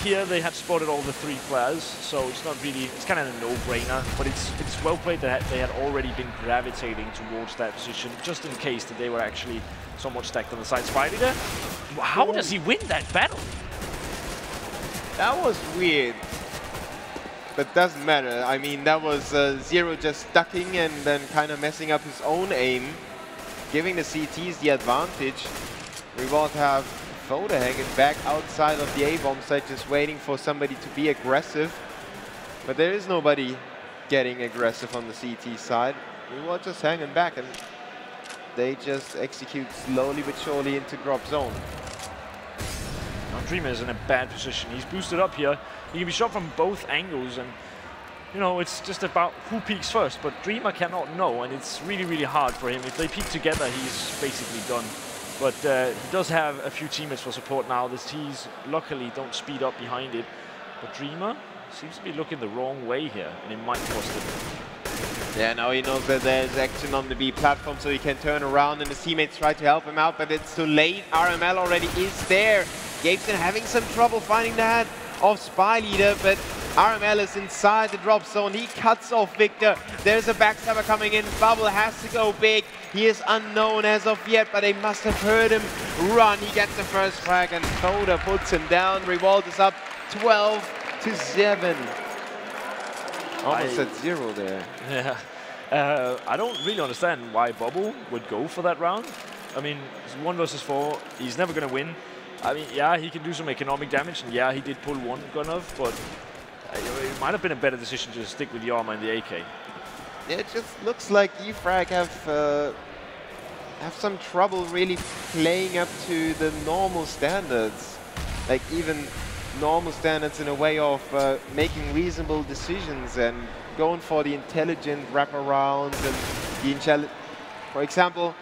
[SPEAKER 2] Here they had spotted all the 3 players, so it's not really, it's kind of a no-brainer, but it's well played that they had already been gravitating towards that position, just in case that they were actually somewhat stacked on the side. Spidey there, how does he win that battle?
[SPEAKER 1] That was weird, but doesn't matter. I mean, that was Zero just ducking and then kind of messing up his own aim, giving the CTs the advantage. Revolte have Foda hanging back outside of the A-bomb site, just waiting for somebody to be aggressive. But there is nobody getting aggressive on the CT side. Revolte just hanging back, and they just execute slowly but surely into drop zone.
[SPEAKER 2] Now Dreamer is in a bad position. He's boosted up here. He can be shot from both angles, and you know, it's just about who peeks first. But Dreamer cannot know, and it's really, really hard for him. If they peek together, he's basically done. But he does have a few teammates for support now. The T's luckily don't speed up behind it. But Dreamer seems to be looking the wrong way here, and it might cost him.
[SPEAKER 1] Yeah, now he knows that there's action on the B platform, so he can turn around, and his teammates try to help him out, but it's too late. RML already is there. Gabeson having some trouble finding the head of Spy Leader, but RML is inside the drop zone. He cuts off Victor. There's a backstabber coming in. Bubble has to go big. He is unknown as of yet, but they must have heard him run. He gets the first frag, and Foda puts him down. Revolte is up 12 to 7. Almost at 0 there.
[SPEAKER 2] Yeah. I don't really understand why Bubble would go for that round. I mean, it's 1 versus 4. He's never going to win. I mean, yeah, he can do some economic damage, and yeah, he did pull 1 gun off, but it might have been a better decision to stick with the armor and the AK.
[SPEAKER 1] Yeah, it just looks like E-Frag have some trouble really playing up to the normal standards. Like even normal standards in a way of making reasonable decisions and going for the intelligent wraparounds and the for example,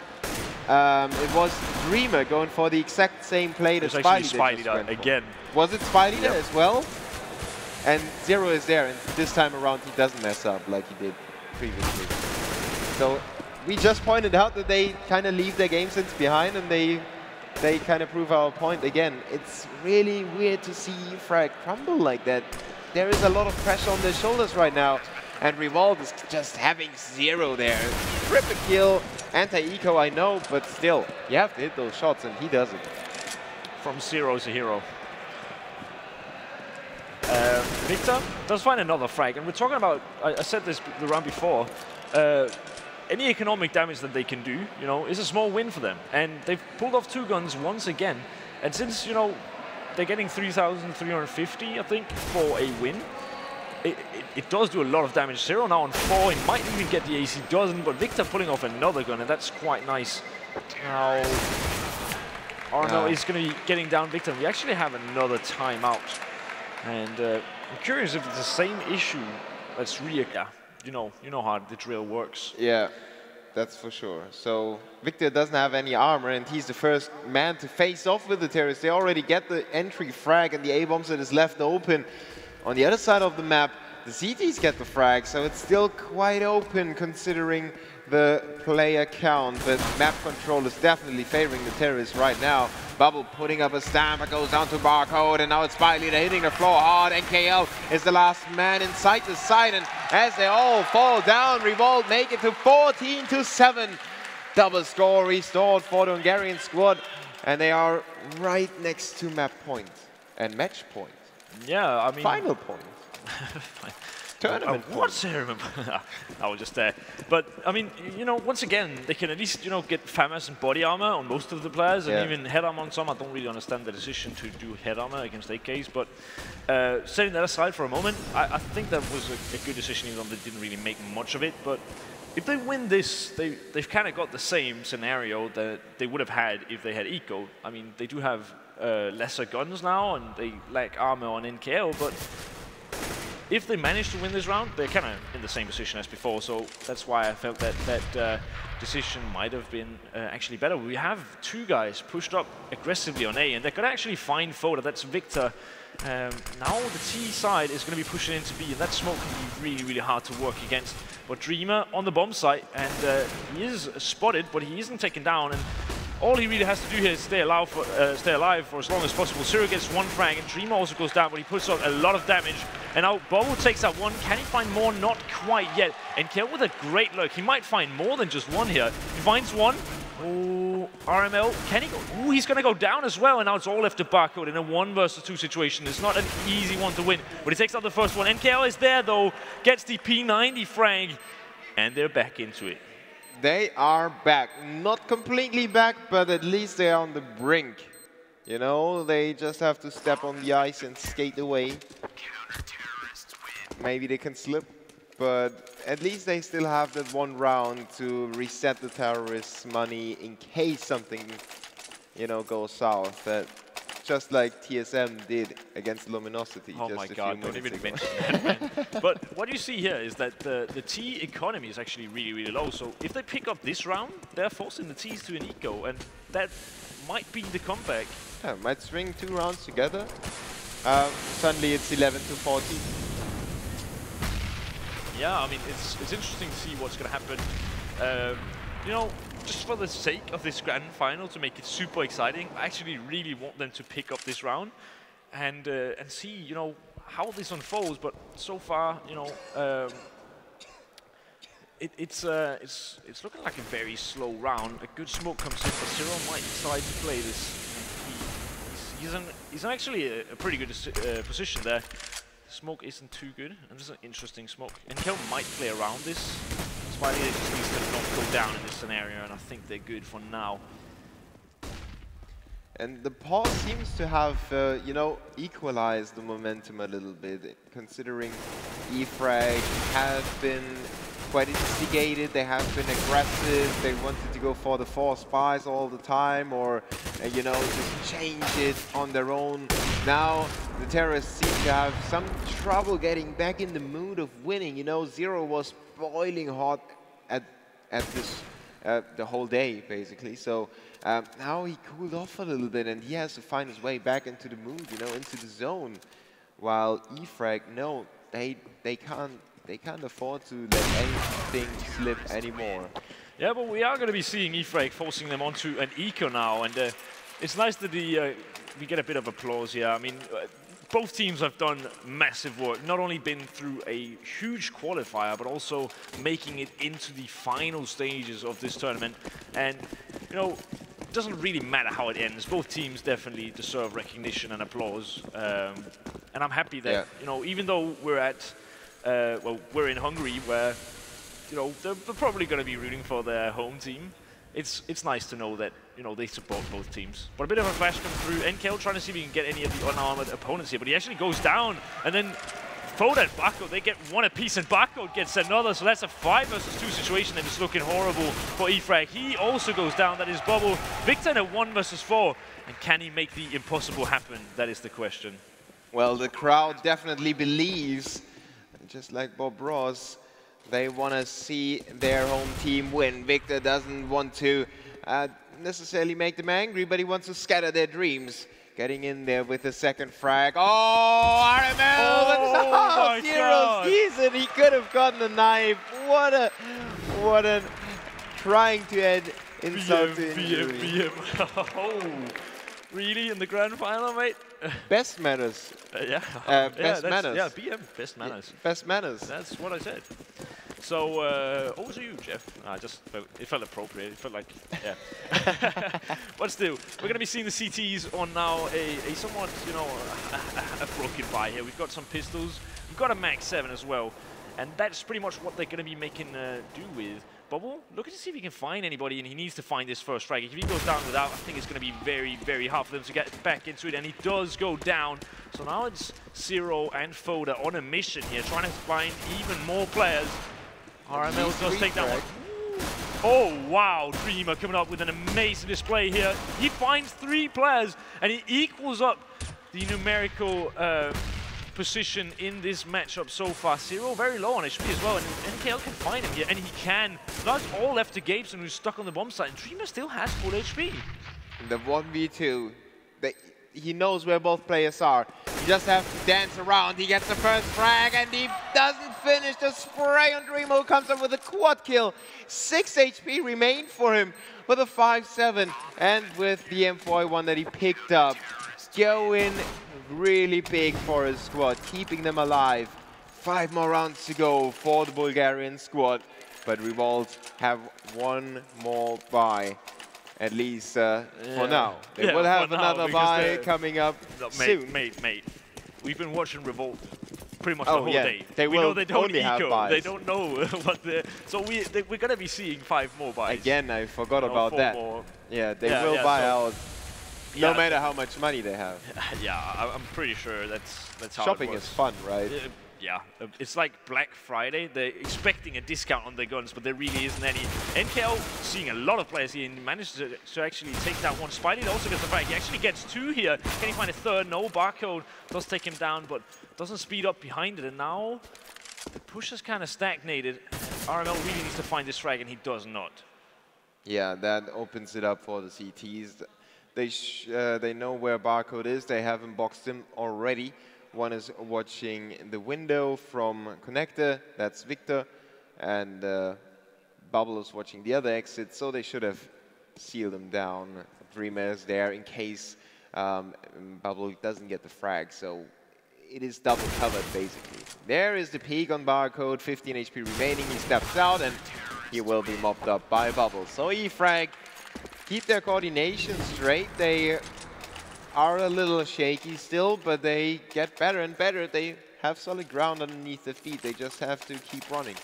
[SPEAKER 1] it was Dreamer going for the exact same play that Spy
[SPEAKER 2] again.
[SPEAKER 1] Was it Spy Leader as well? And 0 is there, and this time around he doesn't mess up like he did previously. So we just pointed out that they kind of leave their game sense behind, and they kind of prove our point again. It's really weird to see E-Frag crumble like that. There is a lot of pressure on their shoulders right now, and Revolte is just having 0 there. Triple kill, anti-eco, I know, but still, you have to hit those shots, and he does it.
[SPEAKER 2] From 0 to hero. Victor does find another frag, and we're talking about, I said this the round before, any economic damage that they can do, you know, is a small win for them. And they've pulled off 2 guns once again, and since, you know, they're getting 3,350, I think, for a win, it does do a lot of damage. 0 now on 4, he might even get the AC, doesn't, but Victor pulling off another gun, and that's quite nice. Now, Arno is going to be getting down Victor, and we actually have another timeout. And I'm curious if it's the same issue that's really, you know how the drill works.
[SPEAKER 1] Yeah, that's for sure. So Victor doesn't have any armor, and he's the first man to face off with the terrorists. They already get the entry frag, and the A-bombs that is left open. On the other side of the map, the CTs get the frag, so it's still quite open considering the player count. But map control is definitely favoring the terrorists right now. Bubble putting up a stamp, it goes down to Barcode, and now it's Spy Leader hitting the floor hard. NKL is the last man inside the side, and as they all fall down, Revolte make it to 14 to 7. Double score restored for the Hungarian squad, and they are right next to map point and match point.
[SPEAKER 2] Yeah, I mean...
[SPEAKER 1] Final point. Tournament
[SPEAKER 2] what's here? I was just there. But, I mean, you know, once again, they can at least, you know, get FAMAS and body armor on most of the players, and even head armor on some. I don't really understand the decision to do head armor against AKs, but setting that aside for a moment, I think that was a good decision, even though they didn't really make much of it. But if they win this, they've kind of got the same scenario that they would have had if they had eco. I mean, they do have lesser guns now, and they lack armor on NKL, but if they manage to win this round, they're kind of in the same position as before, so that's why I felt that that decision might have been actually better. We have 2 guys pushed up aggressively on A, and they could actually find Foda. That's Victor. Now the T side is going to be pushing into B, and that smoke can be really, really hard to work against. But Dreamer on the bomb site, and he is spotted, but he isn't taken down. And all he really has to do here is stay alive for as long as possible. Zero gets 1 frag, and Dreamer also goes down, but he puts out a lot of damage. And now Bubble takes out 1. Can he find more? Not quite yet. And Kel with a great look. He might find more than just 1 here. He finds 1. Oh, RML. Can he go? Oh, he's going to go down as well. And now it's all left to Barcode in a 1 versus 2 situation. It's not an easy one to win, but he takes out the first one. NKL is there, though. Gets the P90 frag. And they're back into it.
[SPEAKER 1] They are back. Not completely back, but at least they're on the brink. You know, they just have to step on the ice and skate away. Maybe they can slip, but at least they still have that 1 round to reset the terrorists' money in case something, you know, goes south. That just like TSM did against Luminosity.
[SPEAKER 2] Oh
[SPEAKER 1] just
[SPEAKER 2] my
[SPEAKER 1] a
[SPEAKER 2] God,
[SPEAKER 1] few
[SPEAKER 2] don't even
[SPEAKER 1] minutes
[SPEAKER 2] mention that. But what you see here is that the T economy is actually really, really low. So if they pick up this round, they're forcing the Ts to an eco, and that might be the comeback.
[SPEAKER 1] Yeah, might string 2 rounds together. Suddenly it's 11 to 14.
[SPEAKER 2] Yeah, I mean, it's interesting to see what's going to happen. You know, just for the sake of this grand final, to make it super exciting, I actually really want them to pick up this round and see, you know, how this unfolds. But so far, you know, it's looking like a very slow round. A good smoke comes in, but Zero might decide to play this. He's in actually a pretty good position there. smoke isn't too good, and this is an interesting smoke. And Kel might play around this. Spidey just needs to not go down in this scenario, and I think they're good for now.
[SPEAKER 1] And the pause seems to have, you know, equalized the momentum a little bit, considering E-Frag have been quite instigated, they have been aggressive, they wanted to go for the 4 spies all the time, or, you know, just change it on their own. Now, the terrorists seem to have some trouble getting back in the mood of winning. You know, Zero was boiling hot at this the whole day, basically. So now he cooled off a little bit, and he has to find his way back into the mood, you know, into the zone. While E-Frag, no, they can't afford to let anything slip anymore.
[SPEAKER 2] Yeah, but we are going to be seeing E-Frag forcing them onto an eco now, and it's nice that we get a bit of applause here. I mean, both teams have done massive work, not only been through a huge qualifier, but also making it into the final stages of this tournament. And, you know, it doesn't really matter how it ends. Both teams definitely deserve recognition and applause. And I'm happy that, you know, even though we're at, well, we're in Hungary, where, you know, they're probably going to be rooting for their home team. It's nice to know that, you know, they support both teams. But a bit of a flash come through. NKL trying to see if he can get any of the unarmored opponents here, but he actually goes down. And then Foda and Bako, they get one apiece, and Bako gets another. So that's a 5 versus 2 situation, and it's looking horrible for E-Frag. He also goes down. That is Bubble. Victor in a 1 versus 4. And can he make the impossible happen? That is the question.
[SPEAKER 1] Well, the crowd definitely believes, just like Bob Ross, they want to see their home team win. Victor doesn't want to necessarily make them angry, but he wants to scatter their dreams. Getting in there with the second frag. Oh, RML!
[SPEAKER 2] Oh,
[SPEAKER 1] Zero season. He could have gotten a knife. What a trying to add insult to injury.
[SPEAKER 2] Oh, really? In the grand final, mate?
[SPEAKER 1] Best manners.
[SPEAKER 2] Yeah.
[SPEAKER 1] Best manners.
[SPEAKER 2] Yeah, BM, best manners.
[SPEAKER 1] Best manners.
[SPEAKER 2] That's what I said. So, over to you, Jeff. It felt appropriate. It felt like, yeah. But still, we're going to be seeing the CTs on now a somewhat, you know, a broken buy here. We've got some pistols. We've got a Max 7 as well. And that's pretty much what they're going to be making do with. Bubble, looking to see if he can find anybody, and he needs to find this first frag. If he goes down without, I think it's going to be very, very hard for them to get back into it, and he does go down. So now it's Zero and Foda on a mission here, trying to find even more players. RML does take that one. Oh, wow, Dreamer coming up with an amazing display here. He finds 3 players, and he equals up the numerical position in this matchup so far. Zero very low on HP as well, and NKL can find him here, and he can. Now it's all left to Gabeson, who's stuck on the bomb site, and Dreamer still has full HP.
[SPEAKER 1] The 1v2, he knows where both players are. You just have to dance around. He gets the first frag, and he doesn't finish the spray on Dreamer, who comes up with a quad kill. 6 HP remain for him with a 5-7, and with the M4A1 that he picked up. Going really big for his squad, keeping them alive. 5 more rounds to go for the Bulgarian squad, but Revolte have 1 more buy, at least for now. They will have another buy coming up soon. Mate,
[SPEAKER 2] we've been watching Revolte pretty much the whole day.
[SPEAKER 1] They
[SPEAKER 2] we
[SPEAKER 1] will
[SPEAKER 2] know they don't
[SPEAKER 1] only have buys.
[SPEAKER 2] They don't know what they're... So we're going to be seeing 5 more buys.
[SPEAKER 1] Again, I forgot about that.
[SPEAKER 2] More.
[SPEAKER 1] Yeah, they will buy out. No matter how much money they have.
[SPEAKER 2] Yeah, I'm pretty sure that's how
[SPEAKER 1] Shopping
[SPEAKER 2] it works.
[SPEAKER 1] is fun, right?
[SPEAKER 2] Yeah, it's like Black Friday. They're expecting a discount on their guns, but there really isn't any. NKL seeing a lot of players here and managed to actually take that one. Spidey also gets the frag. He actually gets 2 here. Can he find a third? No, Barcode does take him down, but doesn't speed up behind it. And now the push has kind of stagnated. RML really needs to find this frag, and he does not.
[SPEAKER 1] Yeah, that opens it up for the CTs. They know where Barcode is. They haven't boxed him already. One is watching the window from Connector. That's Victor. And Bubble is watching the other exit. So they should have sealed him down. Dreamer is there in case Bubble doesn't get the frag. So it is double covered, basically. There is the peak on Barcode. 15 HP remaining. He steps out, and he will be mopped up by Bubble. So E-Frag keep their coordination straight. They are a little shaky still, but they get better and better. They have solid ground underneath their feet. They just have to keep running.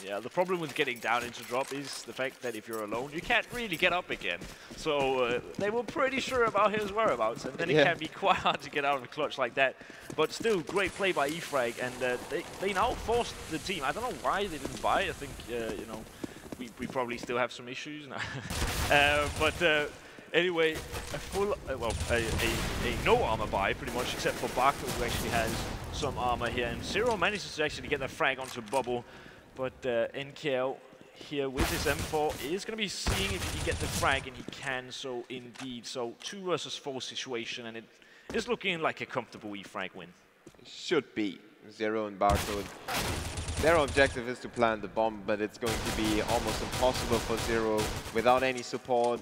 [SPEAKER 2] Yeah, the problem with getting down into drop is the fact that if you're alone, you can't really get up again. So they were pretty sure about his whereabouts, and then it can be quite hard to get out of a clutch like that. But still, great play by E-Frag, and they now forced the team. I don't know why they didn't buy. I think, you know, we probably still have some issues now. Anyway, a full, a no armor buy, pretty much, except for Barco, who actually has some armor here. And Zero manages to actually get that frag onto Bubble. But NKL here with his M4 is going to be seeing if he can get the frag, and he can, so indeed. So 2 versus 4 situation, and it is looking like a comfortable E-Frag win.
[SPEAKER 1] It should be. Zero and Barcode. Their objective is to plant the bomb, but it's going to be almost impossible for Zero without any support.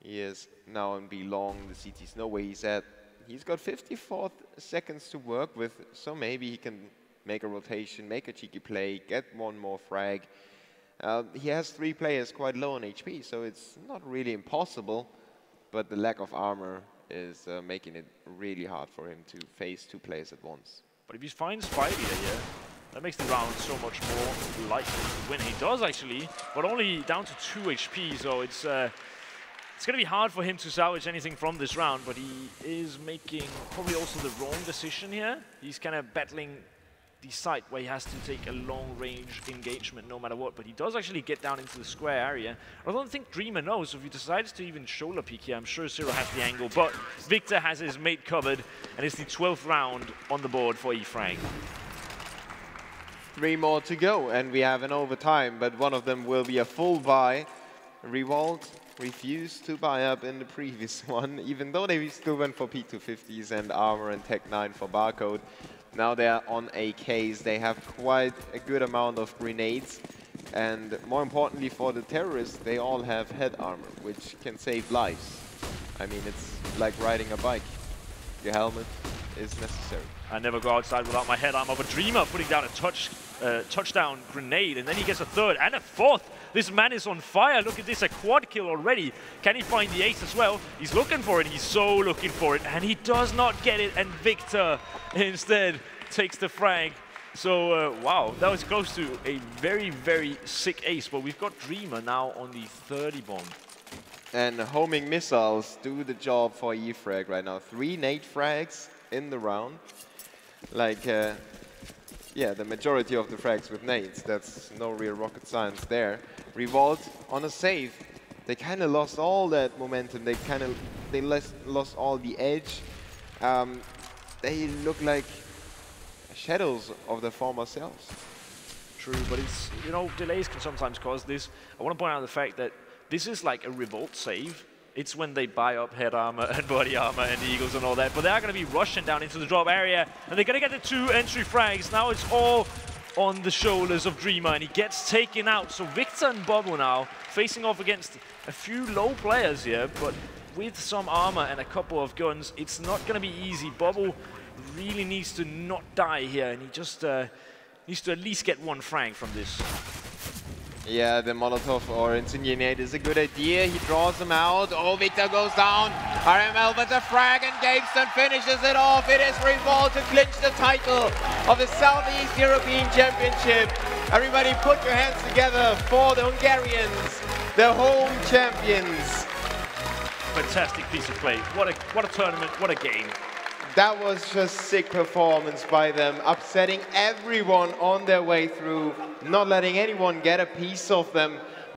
[SPEAKER 1] He is now on B long. The CT's no way he's at. He's got 54 seconds to work with, so maybe he can make a rotation, make a cheeky play, get one more frag. He has 3 players quite low on HP, so it's not really impossible, but the lack of armor is making it really hard for him to face 2 players at once. But
[SPEAKER 2] if he finds Spidey here, that makes the round so much more likely to win. He does actually, but only down to 2 HP, so it's going to be hard for him to salvage anything from this round, but he is making probably also the wrong decision here. He's kind of battling the site where he has to take a long-range engagement no matter what, but he does actually get down into the square area. I don't think Dreamer knows, so if he decides to even shoulder peek here, I'm sure Zero has the angle, but Victor has his mate covered, and it's the 12th round on the board for E-Frag.
[SPEAKER 1] 3 more to go, and we have an overtime, but one of them will be a full buy. Revolte refused to buy up in the previous one, even though they still went for P250s and armor and Tech 9 for Barcode. Now they are on AKs. They have quite a good amount of grenades, and more importantly for the terrorists, they all have head armor, which can save lives. I mean, it's like riding a bike. Your helmet is necessary.
[SPEAKER 2] I never go outside without my head armor, but Dreamer putting down a touchdown grenade, and then he gets a 3rd and a 4th. This man is on fire. Look at this, a quad kill already. Can he find the ace as well? He's looking for it. He's so looking for it, and he does not get it, and Victor instead takes the frag. So, wow, that was close to a very, very sick ace, but we've got Dreamer now on the 30 bomb.
[SPEAKER 1] And homing missiles do the job for E-Frag right now. 3 nade frags in the round. Like, yeah, the majority of the frags with nades. That's no real rocket science there. Revolt on a save. They kind of lost all that momentum. They lost all the edge. They look like shadows of their former selves.
[SPEAKER 2] True, but it's, you know, delays can sometimes cause this. I want to point out the fact that this is like a Revolt save. It's when they buy up head armor and body armor and the Eagles and all that, but they are going to be rushing down into the drop area, and they're going to get the 2 entry frags. Now it's all on the shoulders of Dreamer, and he gets taken out. So Victor and Bubble now facing off against a few low players here, but with some armor and a couple of guns, it's not going to be easy. Bubble really needs to not die here, and he just needs to at least get 1 frag from this.
[SPEAKER 1] Yeah, the Molotov or Incendiate is a good idea. He draws them out. Oh, Victor goes down. RML with the frag, and Gameston finishes it off. It is Revolt to clinch the title of the Southeast European Championship. Everybody put your hands together for the Hungarians, the home champions.
[SPEAKER 2] Fantastic piece of play. What a tournament, what a game.
[SPEAKER 1] That was just sick performance by them, upsetting everyone on their way through, not letting anyone get a piece of them.